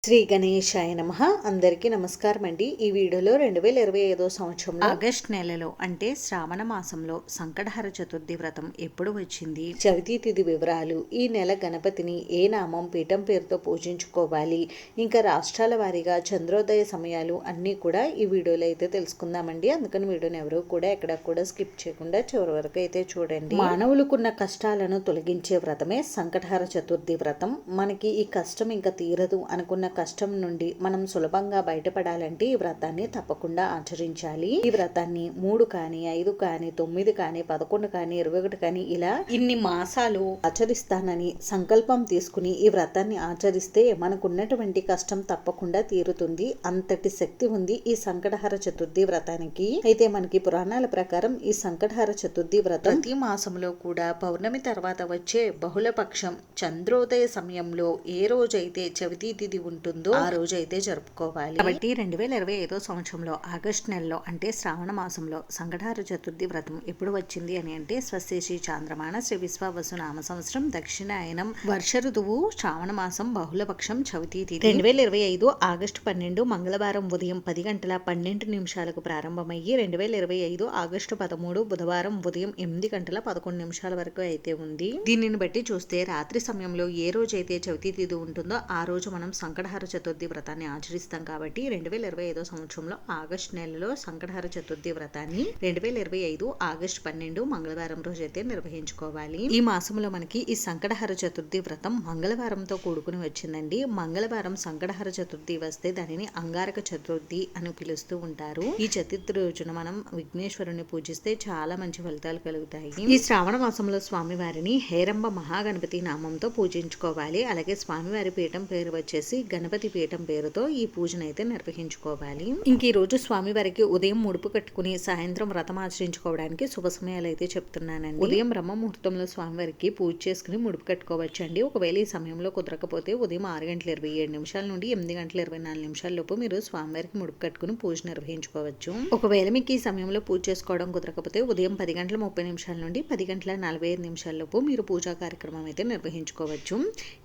శ్రీ గణేశాయ నమః. అందరికీ నమస్కారం అండి. ఈ వీడియోలో 2025 సంవత్సరంలో ఆగస్ట్ నెలలో అంటే శ్రావణ మాసంలో సంకటహర చతుర్థి వ్రతం ఎప్పుడు వచ్చింది, చవితి తిథి వివరాలు, ఈ నెల గణపతిని ఏ నామం పీఠం పేరుతో పూజించుకోవాలి, ఇంకా రాష్ట్రాల వారీగా చంద్రోదయ సమయాలు అన్నీ కూడా ఈ వీడియోలో అయితే తెలుసుకుందామండి. అందుకని వీడియోని ఎవరు కూడా ఎక్కడ కూడా స్కిప్ చేయకుండా చివరి వరకు అయితే చూడండి. మానవులకున్న కష్టాలను తొలగించే వ్రతమే సంకటహర చతుర్థి వ్రతం. మనకి ఈ కష్టం ఇంకా తీరదు అనుకున్న కష్టం నుండి మనం సులభంగా బయటపడాలంటే ఈ వ్రతాన్ని తప్పకుండా ఆచరించాలి. ఈ వ్రతాన్ని 3 కానీ 5 కానీ 9 కానీ 11 కానీ 21 కానీ ఇలా ఇన్ని మాసాలు ఆచరిస్తానని సంకల్పం తీసుకుని ఈ వ్రతాన్ని ఆచరిస్తే మనకున్నటువంటి కష్టం తప్పకుండా తీరుతుంది. అంతటి శక్తి ఉంది ఈ సంకటహర చతుర్థి వ్రతానికి. అయితే మనకి పురాణాల ప్రకారం ఈ సంకటహర చతుర్థి వ్రతం ప్రతి మాసంలో కూడా పౌర్ణమి తర్వాత వచ్చే బహుళపక్షం చంద్రోదయ సమయంలో ఏ రోజైతే చవితి తిథి ఉంటుందో ఆ రోజు అయితే జరుపుకోవాలి. కాబట్టి 2025 సంవత్సరంలో ఆగస్టు నెలలో అంటే శ్రావణ మాసంలో సంకటహర చతుర్థి వ్రతం ఎప్పుడు వచ్చింది అని అంటే స్వశేషి చాంద్రమాన శ్రీ విశ్వావసు నామ సంవత్సరం దక్షిణాయనం వర్ష ఋతువు శ్రావణ మాసం బహుళపక్షం చవితి తిథి 2025 ఆగస్టు 12 మంగళవారం ఉదయం 10 గంటల 12 నిమిషాలకు ప్రారంభమయ్యి 2025 ఆగస్టు 13 బుధవారం ఉదయం 8 గంటల 11 నిమిషాల వరకు అయితే ఉంది. దీనిని బట్టి చూస్తే రాత్రి సమయంలో ఏ రోజైతే చవితి తిథి ఉంటుందో ఆ రోజు మనం సంకటహర చతుర్థి వ్రతాన్ని ఆచరిస్తాం. కాబట్టి 2025 సంవత్సరంలో ఆగస్టు నెలలో సంకటహర చతుర్థి వ్రతాన్ని 2025 ఆగస్టు 12 మంగళవారం రోజు అయితే నిర్వహించుకోవాలి. ఈ మాసంలో మనకి ఈ సంకటహర చతుర్థి వ్రతం మంగళవారంతో కూడుకుని వచ్చిందండి. మంగళవారం సంకటహర చతుర్థి వస్తే దానిని అంగారక చతుర్థి అని పిలుస్తూ ఉంటారు. ఈ చతుర్థి రోజున మనం విఘ్నేశ్వరుని పూజిస్తే చాలా మంచి ఫలితాలు కలుగుతాయి. ఈ శ్రావణ మాసంలో స్వామివారిని హేరంబ మహాగణపతి నామంతో పూజించుకోవాలి. అలాగే స్వామివారి పీఠం పేరు వచ్చేసి గణపతి పీఠం పేరుతో ఈ పూజను అయితే నిర్వహించుకోవాలి. ఇంక ఈ రోజు స్వామివారికి ఉదయం ముడుపు కట్టుకుని సాయంత్రం వ్రతం ఆచరించుకోవడానికి శుభ సమయాలు అయితే చెప్తున్నానండి. ఉదయం బ్రహ్మ ముహూర్తంలో స్వామివారికి పూజ చేసుకుని ముడుపు కట్టుకోవచ్చు అండి. ఒకవేళ ఈ సమయంలో కుదరకపోతే ఉదయం 6 గంటల 27 నిమిషాల నుండి 8 గంటల 24 నిమిషాల లోపు మీరు స్వామివారికి ముడుపు కట్టుకుని పూజ నిర్వహించుకోవచ్చు. ఒకవేళ మీకు ఈ సమయంలో పూజ చేసుకోవడం కుదరకపోతే ఉదయం 10 గంటల 30 నిమిషాల నుండి 10 గంటల 45 నిమిషాల లోపు మీరు పూజా కార్యక్రమం అయితే నిర్వహించుకోవచ్చు.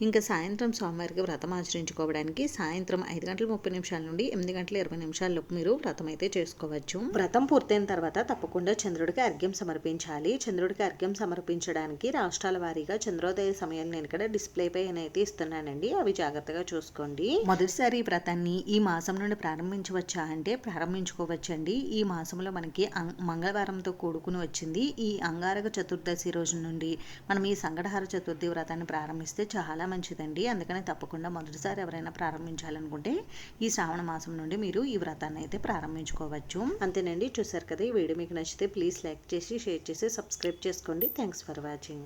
ఇంకా సాయంత్రం స్వామివారికి వ్రతం ఆచరించుకోవడానికి సాయంత్రం 5 గంటల 30 నిమిషాల నుండి 8 గంటల 20 నిమిషాల లోపు మీరు వ్రతం అయితే చేసుకోవచ్చు. వ్రతం పూర్తయిన తర్వాత తప్పకుండా చంద్రుడికి అర్ఘ్యం సమర్పించాలి. చంద్రుడికి అర్ఘ్యం సమర్పించడానికి రాష్ట్రాల వారీగా చంద్రోదయ సమయాన్ని నేను ఇక్కడ డిస్ప్లే పై అయితే ఇస్తున్నానండి. అవి జాగ్రత్తగా చూసుకోండి. మొదటిసారి ఈ వ్రతాన్ని ఈ మాసం నుండి ప్రారంభించవచ్చా అంటే ప్రారంభించుకోవచ్చండి. ఈ మాసంలో మనకి మంగళవారంతో కూడుకుని వచ్చింది. ఈ అంగారక చతుర్దశి రోజు నుండి మనం ఈ సంకటహర చతుర్థి వ్రతాన్ని ప్రారంభిస్తే చాలా మంచిదండి. అందుకని తప్పకుండా మొదటిసారి ఎవరైనా ప్రారంభించాలనుకుంటే ఈ శ్రావణ మాసం నుండి మీరు ఈ వ్రతాన్ని అయితే ప్రారంభించుకోవచ్చు. అంతేనండి. చూసారు కదా, ఈ వీడియో మీకు నచ్చితే ప్లీజ్ లైక్ చేసి షేర్ చేసి సబ్స్క్రైబ్ చేసుకోండి. Thanks for watching.